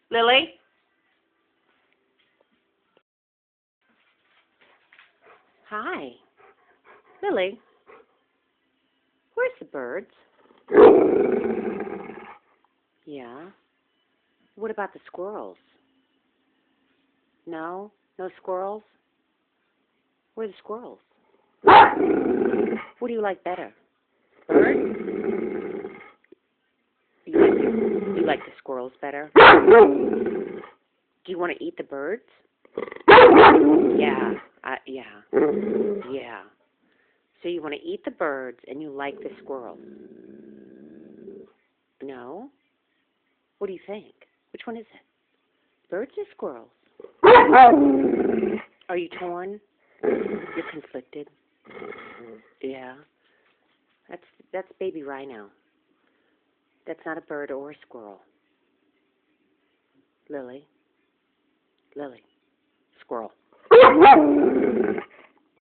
Lily? Hi. Lily, where's the birds? Yeah. What about the squirrels? No? No squirrels? Where are the squirrels? What do you like better? Birds? You like the squirrels better? Do you want to eat the birds? Yeah. Yeah. So you want to eat the birds and you like the squirrels? No? What do you think? Which one is it? Birds or squirrels? Are you torn? You're conflicted? Yeah. That's baby rhino. That's not a bird or a squirrel. Lily. Squirrel.